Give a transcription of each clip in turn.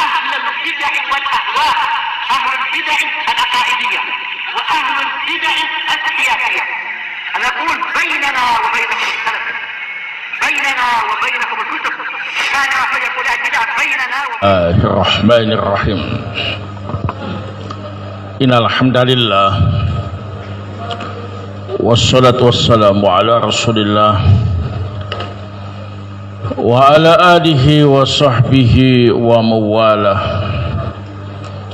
أهل البدع والأهواء، أهل البدع العقائدية وأهل البدع السياسية. أنا أقول بيننا وبينكم السلف، بيننا وبينكم الكتب، كان فيقول البدع بيننا الرحمن الرحيم. إن الحمد لله والصلاة والسلام على رسول الله وعلى آله وصحبه ومواله.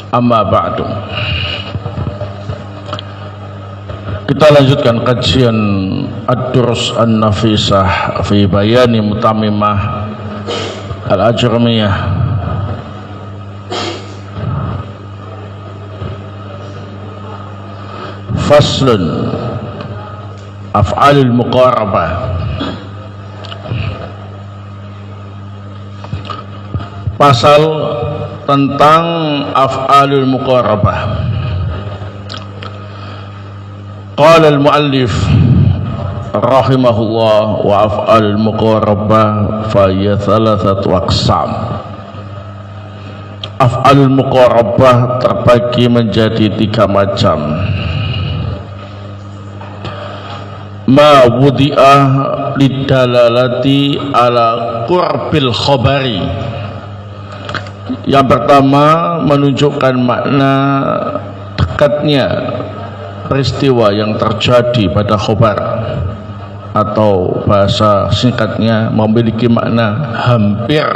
Amma ba'du. Kita lanjutkan kajian Ad-Durus An-Nafisah fi Bayani Mutamimah Al-Ajramiyah. Faslun Af'alul Muqarabah. Pasal tentang af'alul muqarabah. Qala al-muallif rahimahullah wa af'alul muqarabah fa hiya thalathatu aqsam. Af'alul muqarabah terbagi menjadi 3 macam. Ma wudi'ah lidalalati ala qurbil khabari. Yang pertama menunjukkan makna dekatnya peristiwa yang terjadi pada khobar, atau bahasa singkatnya memiliki makna hampir.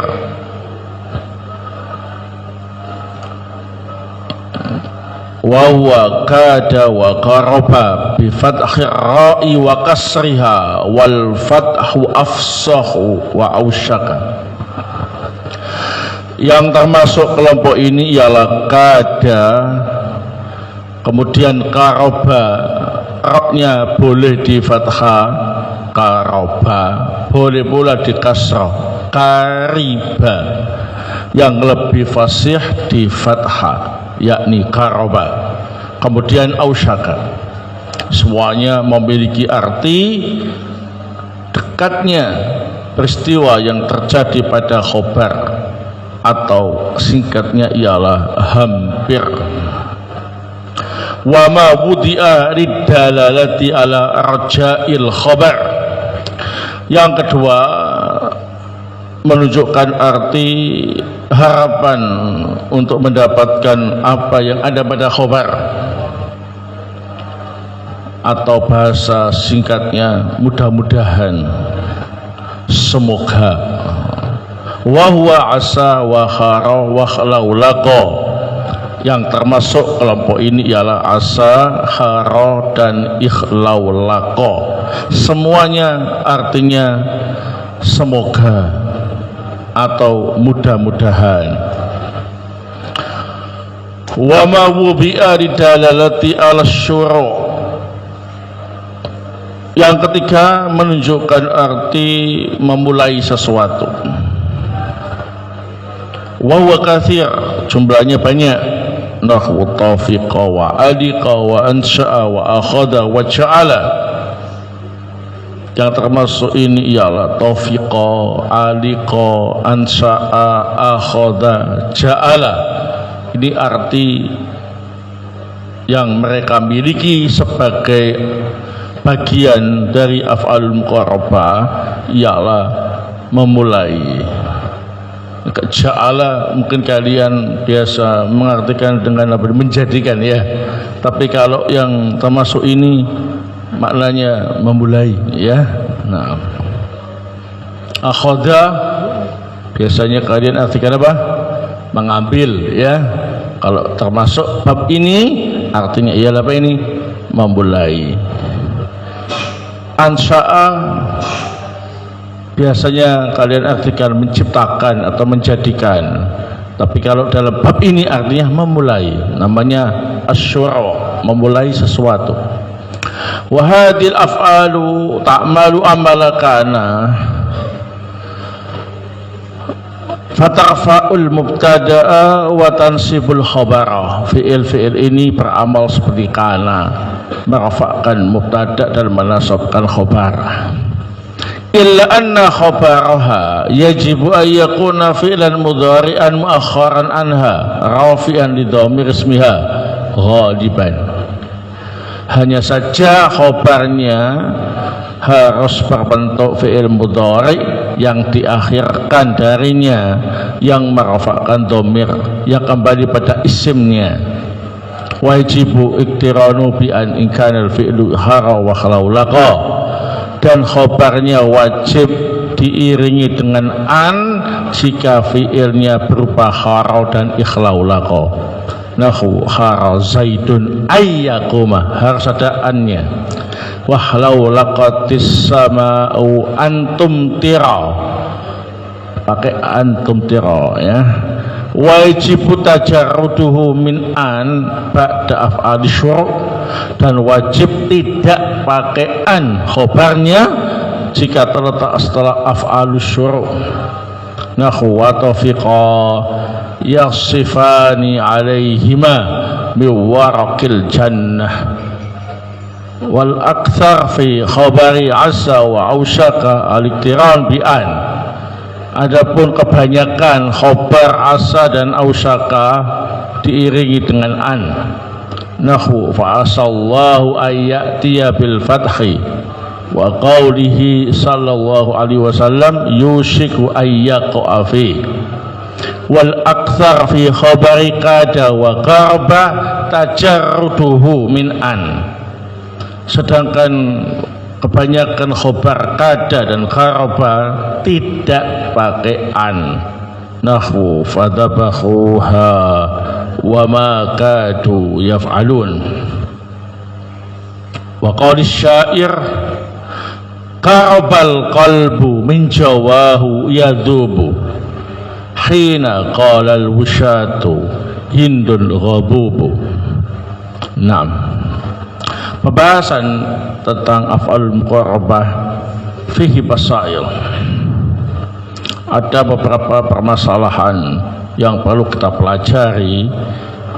Wa huwa kada wa qaraba bi fathir ra'i wa kasriha wal fathu afsahu wa ausyaka. Yang termasuk kelompok ini ialah kada, kemudian karoba, roknya boleh di fathah karoba, boleh pula di kasrah kariba, yang lebih fasih di fathah yakni karoba, kemudian ausyaka. Semuanya memiliki arti dekatnya peristiwa yang terjadi pada khobar, atau singkatnya ialah hampir. Wa ma wudi'a lidalalati ala raja'il khabar. Yang kedua menunjukkan arti harapan untuk mendapatkan apa yang ada pada khabar, atau bahasa singkatnya mudah-mudahan, semoga. Wa huwa asa wa khara wa khalaulaqa. Yang termasuk kelompok ini ialah asa, khara dan ikhlaulaqa. Semuanya artinya semoga atau mudah-mudahan. Wa ma wubi'a lidalalati ala syuru'. Yang ketiga menunjukkan arti memulai sesuatu. Wa huwa katsir, jumlahnya banyak. Nahwu tafiqa wa aliqa wa ansha'a wa akhadha wa ja'ala. Yang termasuk ini ialah tafiqa, aliqa, ansha'a, akhadha, ja'ala. Ini arti yang mereka miliki sebagai bagian dari af'alul muqarabah, ialah memulai. Ja'ala mungkin kalian biasa mengartikan dengan apa, menjadikan ya, tapi kalau yang termasuk ini maknanya memulai ya. Nah, akhadha biasanya kalian artikan apa? Mengambil ya. Kalau termasuk bab ini artinya ialah apa ini? Memulai. Ansha'a biasanya kalian artikan menciptakan atau menjadikan, tapi kalau dalam bab ini artinya memulai, namanya asyura', memulai sesuatu. Wa hadhil af'alu ta'malu amala kana fatarfa'ul mubtada'a wa tansibul khabara. Fi'il ini beramal seperti kana, merafa'kan mubtada' dan menasabkan khabar. illa anna khabaraha yajibu an yakuna fi'lan mudhari'an mu'akhkharan anha rafi'an li dhamir ismiha ghaliban. Hanya saja khabarnya harus berbentuk fi'il mudhari yang diakhirkan darinya, yang merafakkan dhamir yang kembali pada isimnya. Wajibu iktiranu bi an in kana al-fi'lu hara wa khalaulaqa, dan khabarnya wajib diiringi dengan an jika fi'ilnya berupa hara dan ikhlaulaqa. Nahu hara zaidun ayyakuma, harus ada annya. Wahlau laqatis sama'u antum tira, pakai antum tira ya. Wajib tajarruduhu min an ba'da af'al syuru', dan wajib tidak pakai an khobarnya jika terletak setelah af'al syuru'. Nahu wa tafiqa yasifani alaihima min waraqil jannah. Wal akthar fi khabari asa wa ausyaka al-iktiran bi an. Adapun kebanyakan khabar asa dan ausyaka diiringi dengan an. Nahu fa asallahu ayyatiya bil fathi wa qawlihi sallallahu alaihi wasallam yushiku ayyaqa fi. Wal akthar fi khabari kada wa qarba tajarruduhu min an. Sedangkan kebanyakan khobar kada dan qaraba tidak pakai an. Nahwu fadhabahuha wa ma kadu yaf'alun. Wa qali syair qarabal qalbu min jawahu yadhubu hina qala al-wushatu hindul ghabubu. Naam. Pembahasan tentang af'alul muqarrabah fihi basail. Ada beberapa permasalahan yang perlu kita pelajari.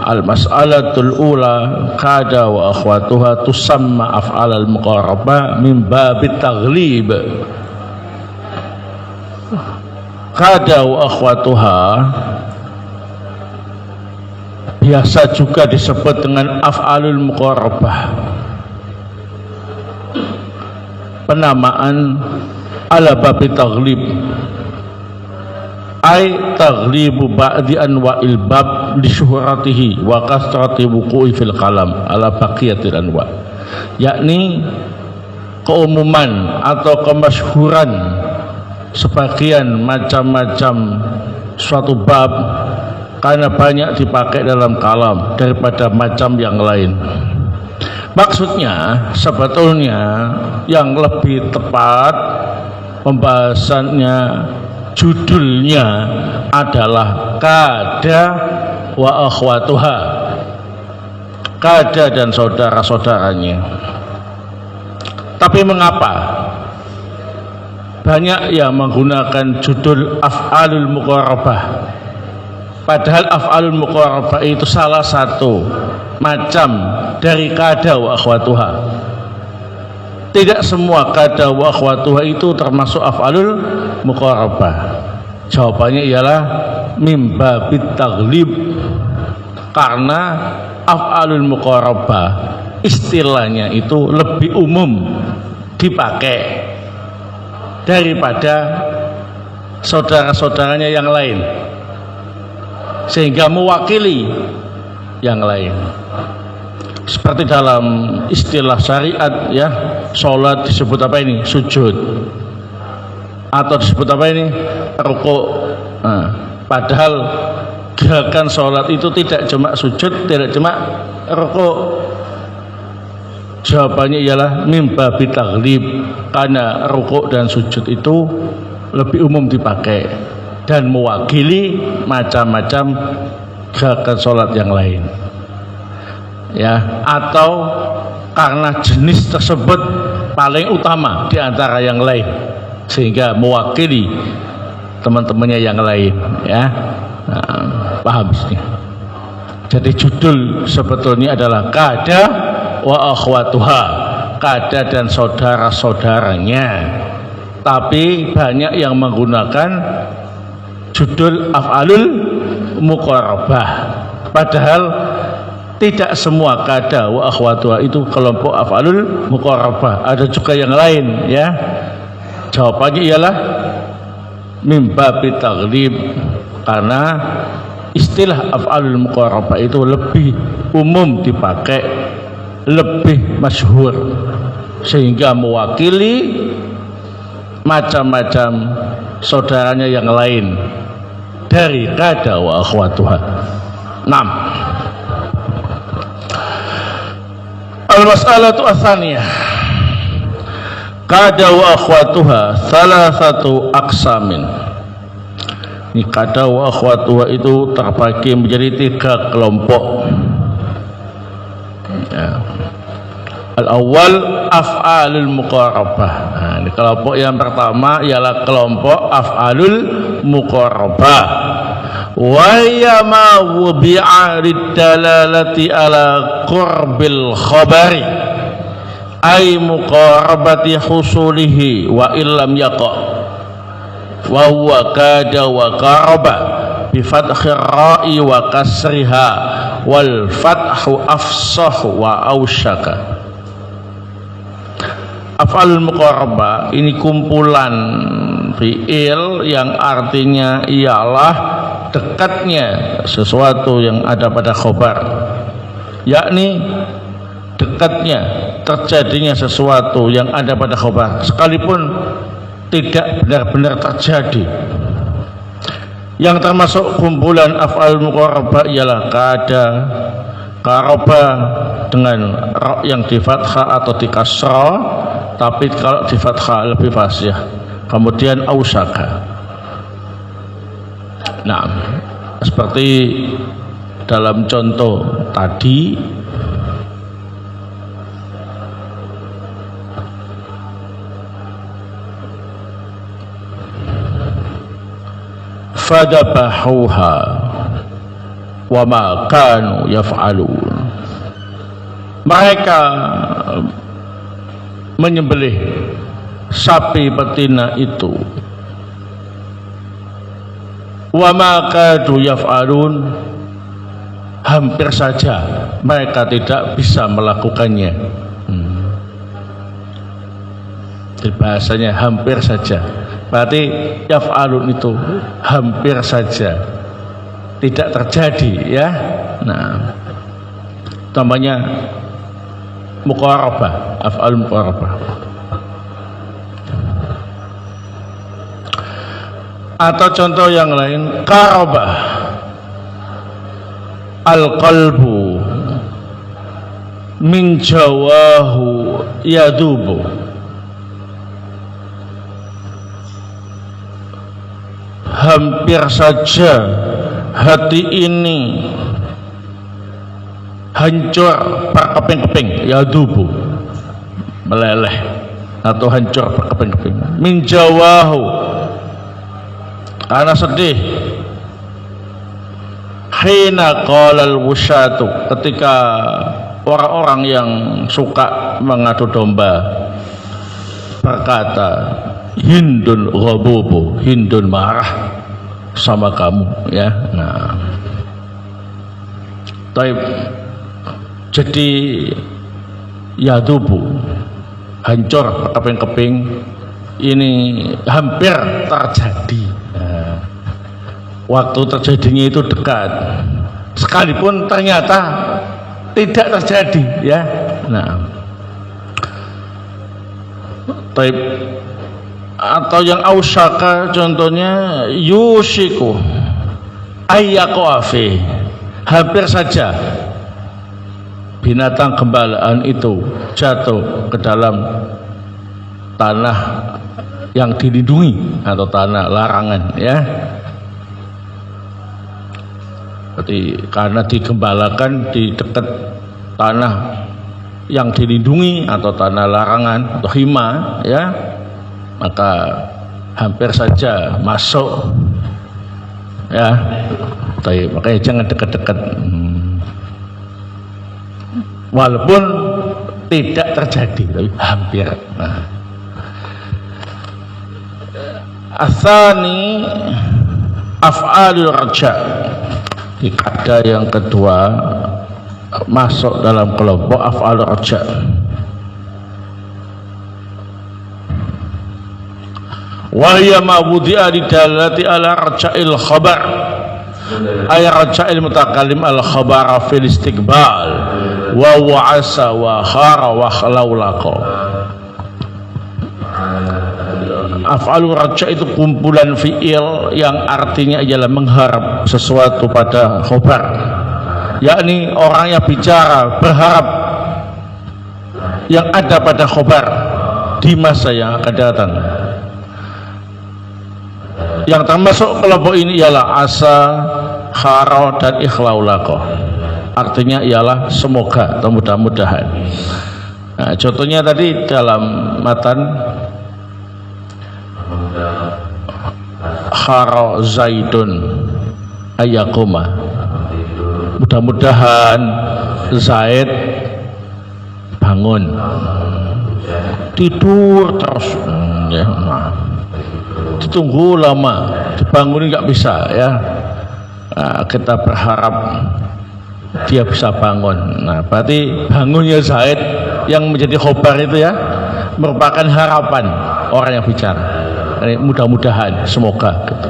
Al-mas'alatul ula kada wa akhwatuha tusamma af'alul muqarrabah min babit taghlib. Kada wa akhwatuha biasa juga disebut dengan af'alul muqarrabah. Penamaan ala babi taghlib, ay taghlibu ba'di anwa'il bab li syuhratihi wa kasrati wuqu'i fil qalam ala baqiyatil anwa', yakni keumuman atau kemasyhuran sebagian macam-macam suatu bab karena banyak dipakai dalam kalam daripada macam yang lain. Maksudnya sebetulnya yang lebih tepat pembahasannya, judulnya adalah kada wa akhwatuha, kada dan saudara-saudaranya. Tapi mengapa banyak yang menggunakan judul af'alul muqarrabah, padahal af'alul muqarrabah itu salah satu macam dari kada wa akhwatuha. Tidak semua kada wa akhwatuha itu termasuk af'alul muqarrabah. Jawabannya ialah mim babit taghlib, karena af'alul muqarrabah istilahnya itu lebih umum dipakai daripada saudara-saudaranya yang lain, sehingga mewakili yang lain. Seperti dalam istilah syariat ya, sholat disebut apa ini? Sujud. Atau disebut apa ini? Rukuk. Nah, padahal gerakan sholat itu tidak cuma sujud, tidak cuma rukuk. Jawabannya ialah mimba bitaghlib, karena rukuk dan sujud itu lebih umum dipakai dan mewakili macam-macam gerakan sholat yang lain ya, atau karena jenis tersebut paling utama di antara yang lain sehingga mewakili teman-temannya yang lain ya. Nah, paham sih. Jadi judul sebetulnya adalah kada wa akhwatuha, kada dan saudara-saudaranya tapi banyak yang menggunakan judul af'alul muqarabah, padahal tidak semua kada wa akhwatuha itu kelompok af'alul muqarabah, ada juga yang lain ya. Jawabannya ialah mim babi taghlib, karena istilah af'alul muqarabah itu lebih umum dipakai, lebih masyhur, sehingga mewakili macam-macam saudaranya yang lain dari kada wa akhwatuha. 6. Al-mas'alatu ats-tsaniyah, kada wa akhwatuha salasatu aqsamin. Ini kada wa akhwatuha itu terbagi menjadi 3 kelompok ya. Al-awwal af'alul muqarabah. Nah, ini kelompok yang pertama ialah kelompok af'alul muqarabah. Wa hiya ma wubi'a lidalalati ala qurbil khabari ay muqarabati husulihi wa illam yaqa wa huwa kada wa qaraba bi fathir ra'i wa kasriha wal fathu afsahu wa ausyaka. Af'alul muqarabah ini kumpulan fi'il yang artinya ialah dekatnya sesuatu yang ada pada khobar, yakni dekatnya terjadinya sesuatu yang ada pada khobar sekalipun tidak benar-benar terjadi. Yang termasuk kumpulan af'alul muqarabah ialah kada, qaraba dengan ra yang di fathah atau di kasrah, tapi kalau di fathah lebih fasih. Kemudian ausaka. Nah, seperti dalam contoh tadi, fadabahuha wa ma kanu yaf'alun. Mereka menyembelih sapi betina itu, wa ma kadu yaf'alun, hampir saja mereka tidak bisa melakukannya. Bahasanya hampir saja, berarti yaf'alun itu hampir saja tidak terjadi ya. Nah, namanya muqarabah, af'al muqarabah. Atau contoh yang lain, qarabah al-qalbu min jawahu yadubu. Hampir saja hati ini hancur berkeping-keping, yadubu meleleh atau hancur berkeping-keping, min jawahu karena sedih. Hina qalal wusyatu, ketika orang-orang yang suka mengadu domba berkata, Hindun ghabubu, Hindun marah sama kamu ya. Nah, taib, jadi yadubu hancur keping-keping ini hampir terjadi. Nah, waktu terjadinya itu dekat, sekalipun ternyata tidak terjadi ya. Nah, taib. Atau yang ausaka, contohnya yushiku ayyaqafi, hampir saja binatang gembalaan itu jatuh ke dalam tanah yang dilindungi atau tanah larangan ya. Berarti karena digembalakan di dekat tanah yang dilindungi atau tanah larangan atau hima ya, maka hampir saja masuk ya. Makanya jangan dekat-dekat, walaupun tidak terjadi tapi hampir. Nah, Atsani af'alul raja. Kaidah yang kedua masuk dalam kelompok af'alul raja. Wa hiya ma wudi'a lidallati ala raja'il khabar ay raja'il mutakallim al khabara fil istiqbal wa wa'asa wa khara wa khalaulaqa. Af'alur raja itu kumpulan fi'il yang artinya ialah mengharap sesuatu pada khabar, yakni orang yang bicara berharap yang ada pada khabar di masa yang akan datang. Yang termasuk kelompok ini ialah asa, khara, dan ikhlaulaqa. Artinya ialah semoga atau mudah-mudahan. Nah, contohnya tadi dalam matan khara zaidun ayakuma, mudah-mudahan Zaid bangun. Tidur terus ya, ditunggu lama, dibangunin nggak bisa ya. Nah, kita berharap dia bisa bangun. Nah, berarti bangunnya Zaid yang menjadi khobar itu ya merupakan harapan orang yang bicara. Mudah-mudahan, semoga gitu.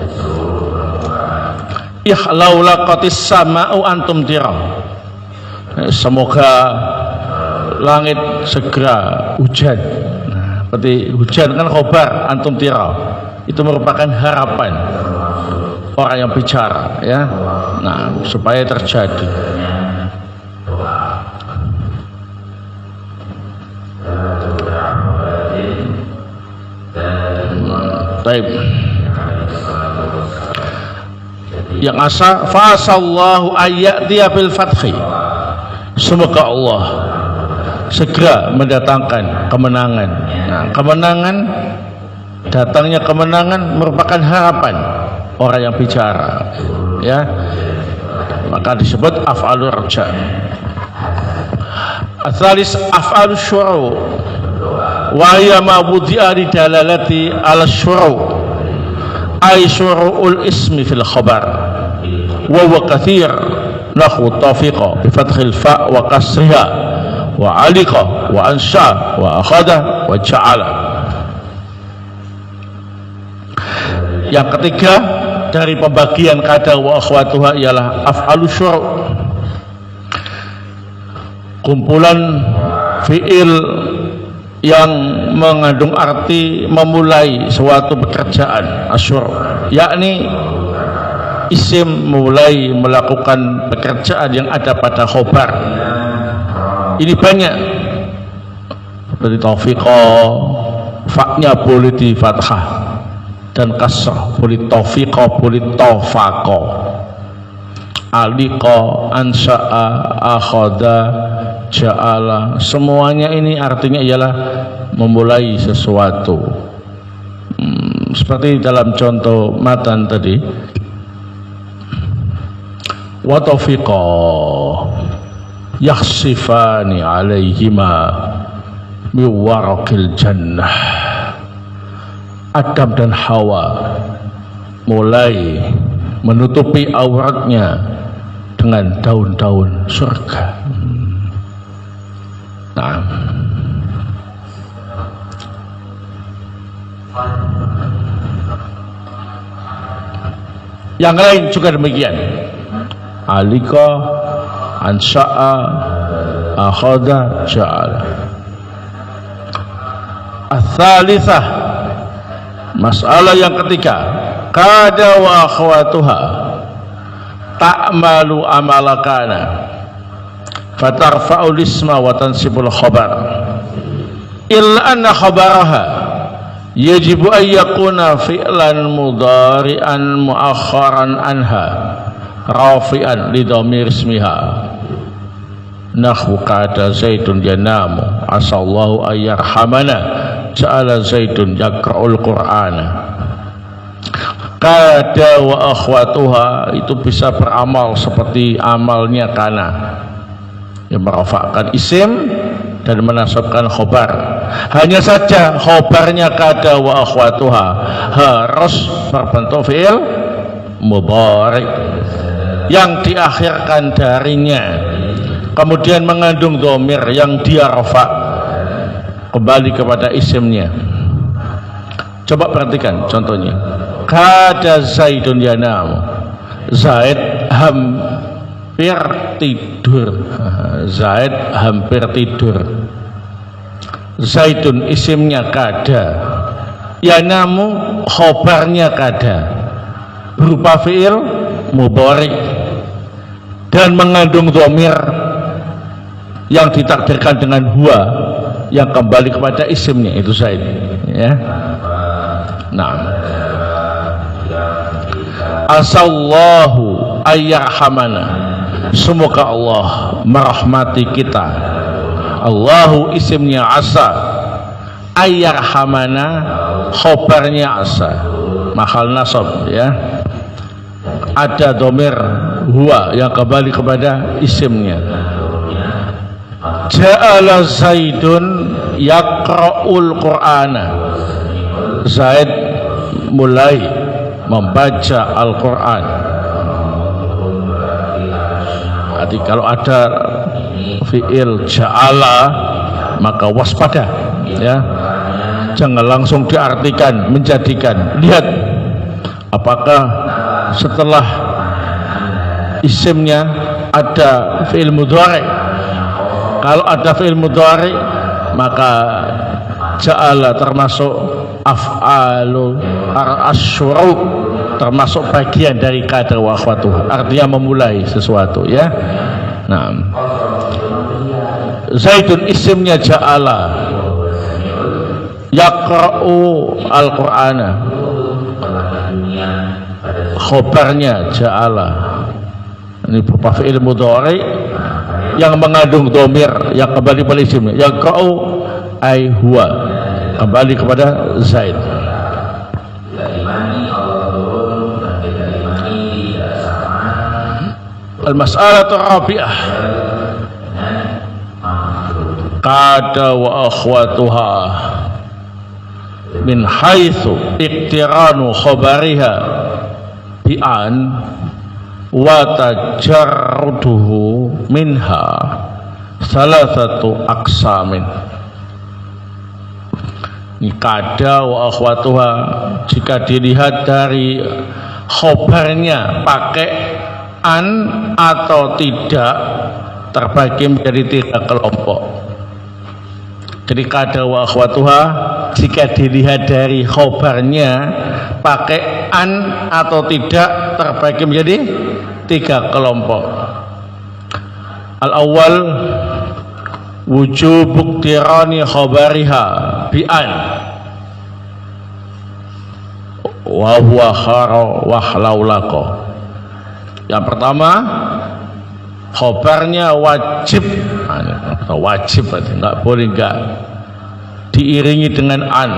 Ikhlaulaqatis sama'u antum tira. Semoga langit segera hujan. Nah, berarti hujan kan khobar antum tira. Itu merupakan harapan orang yang bicara ya. Nah, supaya terjadi. Baik. Yang asa fasallahu ayyatiya bil fathi. Semoga Allah segera mendatangkan kemenangan. Nah, kemenangan, datangnya kemenangan merupakan harapan orang yang bicara ya. Maka disebut af'alur raja. Atsalis af'alus syuru' wa hiya ma wudi'a li dalalati ala syuru' ay syuru'ul ismi fil khabar wa huwa katsir nahwu tafiqa bi fathil fa wa kasriha wa aliqa wa ansha wa akhadha wa ja'ala. Yang ketiga dari pembagian kada wa akhwatuha ialah af'alus syuru', kumpulan fi'il yang mengandung arti memulai suatu pekerjaan, asyur, yakni isim mulai melakukan pekerjaan yang ada pada khobar. Ini banyak, seperti taufiqa, faknya boleh di fathah dan kasrah, boleh taufiqa, boleh taufaqa, aliqa, ansha'a, akhadha, ja'ala. Semuanya ini artinya ialah memulai sesuatu. Seperti dalam contoh matan tadi, wa taufiqa yakhsifani alaihima min waraqil jannah. Adam dan Hawa mulai menutupi auratnya dengan daun-daun surga. Nah, yang lain juga demikian. Alika, ansha'a, akhadha, ja'ala. Ats-tsalitsah, masalah yang ketiga, kada wa akhwatuha ta'malu amalakana fatarfa'ul isma wa tansibul khabar illa anna khabaraha yajibu an yakuna fi'lan mudhari'an mu'akhkharan anha rafi'an li dhamir ismiha nahwu qada zaidun yanamu asallahu ayyarhamana ja'ala zaidun yaqra'ul qur'ana. Kada wa akhwatuha itu bisa beramal seperti amalnya kana, yang merafa'kan isim dan menasabkan khobar. hanya saja khobarnya kada wa akhwatuha harus berbentuk fi'il mudhari yang diakhirkan darinya, kemudian mengandung dhamir yang dia rafa kembali kepada isimnya. Coba perhatikan contohnya, kada Zaidun yanam, Zaid hampir tidur. Zaid hampir tidur. Zaidun isimnya kada, yanamu khobarnya kada, berupa fi'il mudhari dan mengandung dhamir yang ditakdirkan dengan huwa yang kembali kepada isimnya, itu Zaid, ya. Nah, asallahu ayyarhamana, semoga Allah merahmati kita. Allahu isimnya asa, ayyarhamana khobarnya asa, mahal nasab, ya. Ada domir huwa yang kembali kepada isimnya. Ja'ala Zaidun yaqra'ul Qur'ana, Zaid mulai membaca Al-Quran. Jadi kalau ada fi'il ja'ala maka waspada, ya, jangan langsung diartikan menjadikan. Lihat apakah setelah isimnya ada fi'il mudhari. Kalau ada fi'il mudhari maka ja'ala termasuk af'alul asyuru, termasuk bagian dari kada wa akhwatuh, artinya memulai sesuatu, ya. Nah, Zaidun isimnya ja'ala, yaqra'u al-Qur'ana, khobarnya ja'ala, ini berupa fi'il mudhari yang mengandung dhamir yang kembali pada isimnya. Yaqra'u ay huwa, kembali kepada Zaid. Al-mas'alatu rabi'ah, kada wa akhwatuha min haitsu iqtiranu khabariha bi'an wa tajarruduhu minha salasatu aqsamin. Kada wa akhwatuha jika dilihat dari khobarnya pakai an atau tidak terbagi menjadi 3 kelompok. Jadi kada wa akhwatuha jika dilihat dari khobarnya pakai an atau tidak terbagi menjadi 3 kelompok. Al-awwal wujub iktirani khabariha bi'an wa huwa khara wa laulaqo. Yang pertama, khobarnya wajib, wajib enggak boleh enggak diiringi dengan an.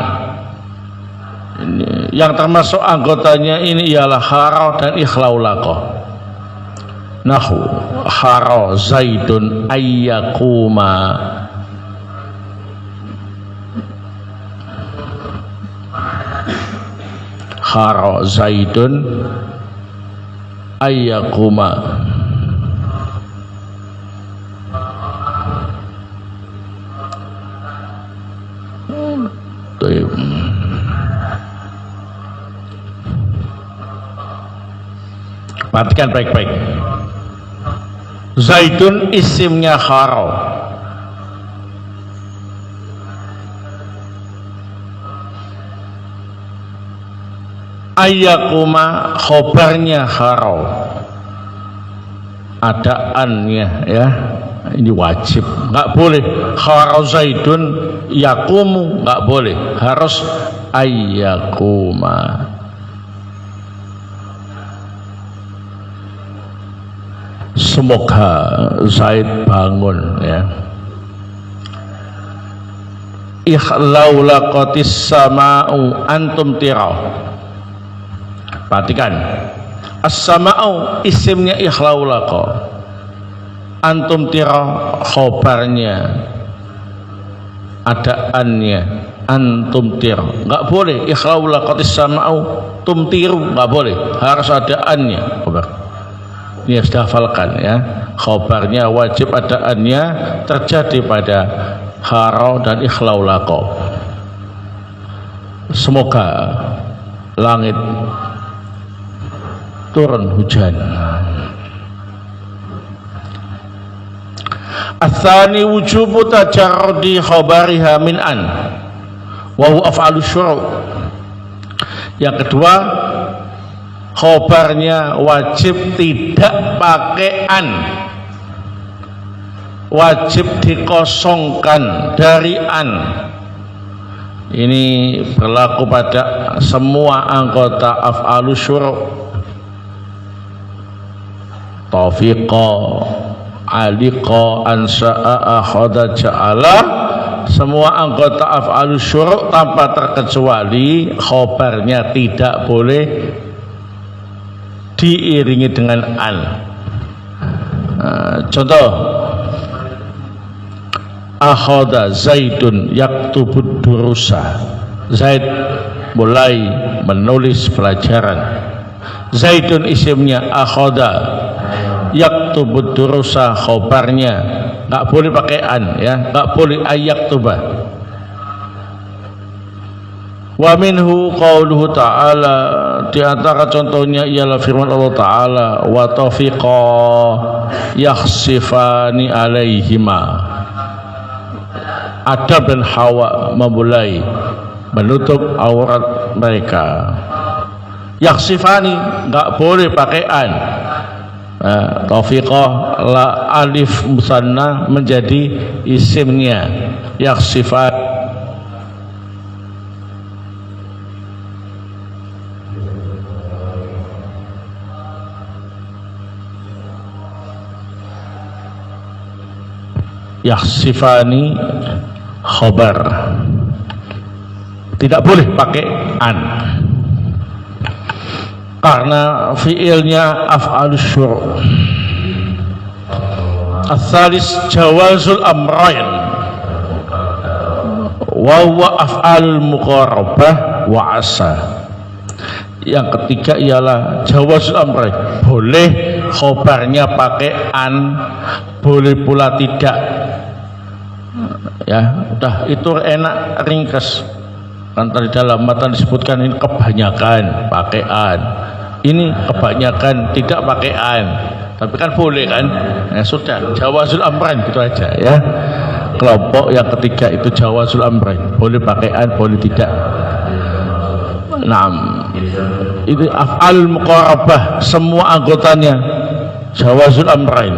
Ini, yang termasuk anggotanya ini ialah khara dan ikhlaulaqo. Nahu khara Zaidun ayyakuma, khara Zaidun ayyakuma. Perhatikan baik-baik. Zaidun isimnya khara, ayyakuma khobarnya khara, ada annya, ya. Ini wajib, nggak boleh khara Zaidun yakumu, nggak boleh, harus ayyakuma. Semoga Zaid bangun, ya. Ikhlaulaqatis sama'u antum tirau. Perhatikan, as-sama'u isimnya ikhlaulaqa, antum tirau khobarnya adaannya antumtir, nggak boleh ikhlaula qatis sama'u tumtiru, nggak boleh, harus adaannya khabar. Ini harus dihafalkan ya, khabarnya wajib adaannya terjadi pada haro dan ikhlaulaqo. Semoga langit turun hujan. Atsani wujubu tajarrudi khabariha min an wa huwa af'alu syuru'. Yang kedua, khabarnya wajib tidak pakai an, wajib dikosongkan dari an. Ini berlaku pada semua anggota af'alu syuru'. Taufiqa, aliqa, ansha'a, akhadha, ja'ala, semua anggota af'alus syuru' tanpa terkecuali khobarnya tidak boleh diiringi dengan an. Contoh, akhadha zaidun yaktubud durusa, Zaid mulai menulis pelajaran. Zaidun isimnya, akhadha yaktubud durusa khobarnya, nggak boleh pakai an ya, nggak boleh ayaktubah. Wa minhu qauluhu ta'ala, di antara contohnya ialah firman Allah Ta'ala, wa tafiqa yakhsifani alaihima, Adam dan Hawa memulai menutup aurat mereka. Yakhsifani nggak boleh pakai an. Taufiqah la alif musanna menjadi isimnya yakhsifan. Yakhsifani khabar, tidak boleh pakai an karena fiilnya af'alus syuru'. Ats-tsalis jawazul amrayn wa huwa af'alul muqarabah wa asa. Yang ketiga ialah jawazul amrayn, boleh khobarnya pakai an, boleh pula tidak. Ya, udah itu enak ringkas. Kan tadi dalam matan disebutkan ini kebanyakan pakai an, ini kebanyakan tidak pakai an, tapi kan boleh kan? Ya sudah, jawazul amrain gitu aja ya. Kelompok yang ketiga itu jawazul amrain, boleh pakai an, boleh tidak. Naam, itu af'al muqarabah, semua anggotanya jawazul amrain.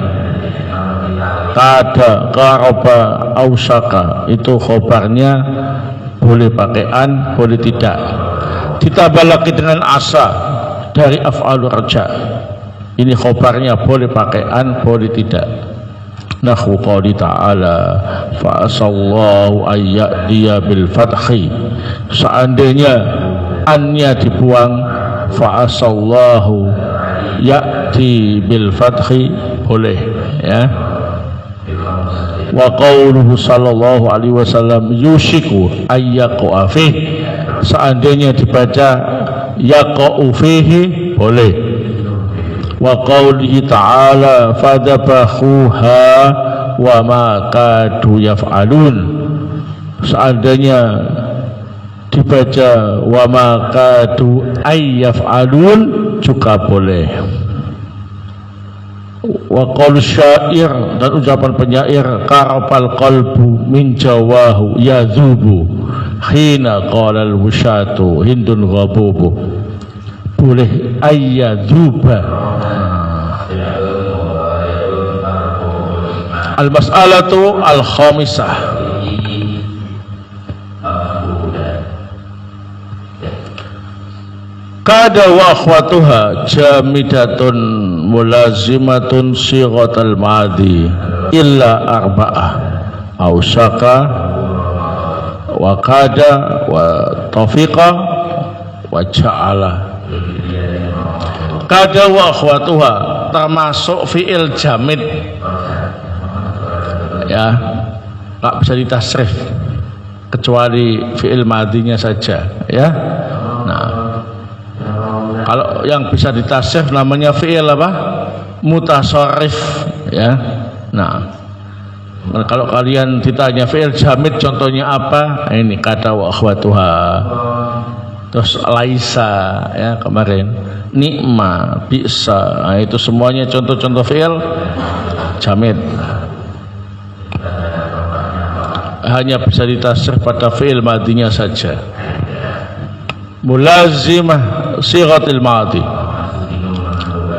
Kada, qaraba, ausaka, itu khobarnya boleh pakai an, boleh tidak. Ditambah lagi dengan asa dari af'alur raja, ini khobarnya boleh pakai an, boleh tidak. Nahwu qouli ta'ala, fa asallahu ayyadiya bil fathi, seandainya annya dibuang, fa asallahu ya'ti bil fathi, boleh ya. Wa qauluhu sallallahu alaihi wasallam yushiku ayyaqu fih, seandainya dibaca yaqu fihi, boleh. Wa qaulihi ta'ala fadabakhuha wa ma kadu yaf'alun, seandainya dibaca wa ma kadu ayyaf'alun juga boleh. Wa qaul syair, dan ucapan penyair, qarabal qalbu min jawahu yadhubu hina qala al wushatu hindun ghabubu, boleh ayyadhuba. Al mas'alatu al khamisah, kada wa akhwatuha jamidatun mulazimatun sighatal madhi illa arba'ah, ausaka wa kada wa tafiqa wa ja'ala. Kada wa akhwatuha termasuk fi'il jamid ya, nggak bisa ditasrif, kecuali fi'il madinya saja, ya. Nah, kalau yang bisa ditasrif namanya fi'il apa? Mutasarrif, ya. Nah, kalau kalian ditanya fi'il jamid contohnya apa? Ini kata wa akhwatuha. Terus laisa, ya kemarin. Nikma, bisa. Nah, itu semuanya contoh-contoh fi'il jamid. Hanya bisa ditasrif pada fi'il madinya saja. Mulazimah sighatil madi,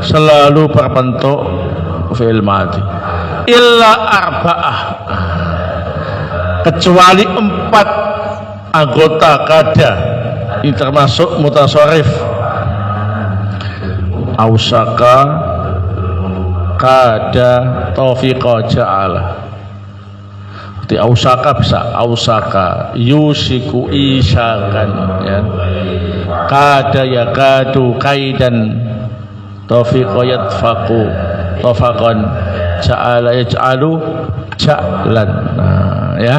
selalu berbentuk fi'il madi. Illa arba'ah, kecuali 4 anggota kada. Ini termasuk mutasarrif. Ausaka, kada, taufiqa, ja'ala. Di ausaka bisa ausaka, yusiku isyakan, ya. Kada ya kadu kaidan, taufiqa yatfaqu tawfaqan, ja'ala yaj'alu ja'lan. Nah, ya.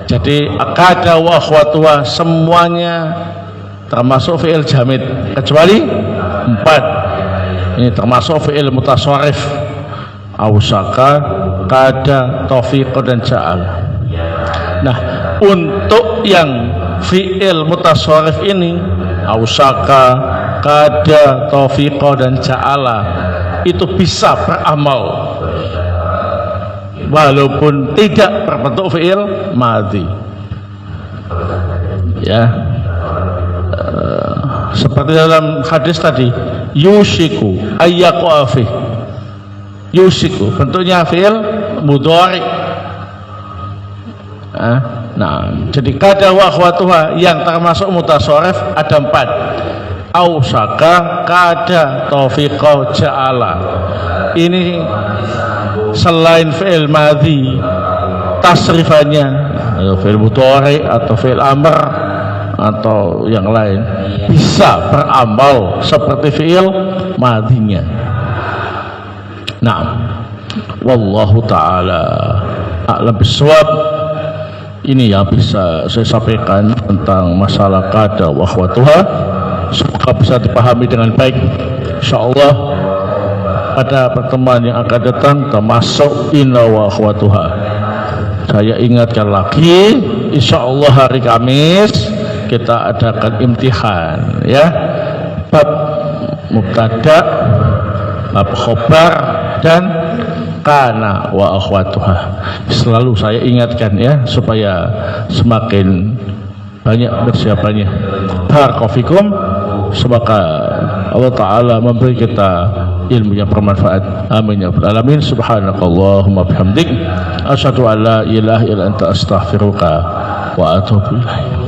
Jadi kada wa akhwatuha semuanya termasuk fi'il jamid kecuali 4. Ini termasuk fi'il mutasarrif. Ausaka, kada, taufiq dan ja'al. Nah, untuk yang fi'il mutasarrif ini, ausaka, kada, taufiq dan ja'ala, itu bisa beramal walaupun tidak berbentuk fi'il madhi, ya. Seperti dalam hadis tadi, yusiku ayyaku afih, yusiku bentuknya fi'il mudhari. Nah, jadi kada wa akhwatuha yang termasuk mutasarrif ada 4. Ausaka, kada, taufiqa, ja'ala. Ini selain fi'il madhi, tasrifannya fi'il mudhari atau fi'il amr atau yang lain bisa beramal seperti fi'il madhinya. Nah, wallahu ta'ala a'lam bissawab. Ini yang bisa saya sampaikan tentang masalah kada wa akhwatuha. Semoga bisa dipahami dengan baik. Insyaallah pada pertemuan yang akan datang termasuk inna wa akhwatuha. Saya ingatkan lagi, insyaallah hari Kamis kita adakan imtihan, ya. Bab mubtada, bab khobar dan kana wa akhwatuha. Selalu saya ingatkan, ya, supaya semakin banyak persiapannya. Barakallahu. Semoga Allah Ta'ala memberi kita ilmu yang bermanfaat. Amin ya rabbal alamin. Subhanakallahumma bihamdik, asyhadu an la ilaha illa anta astaghfiruka wa atubu ilaik.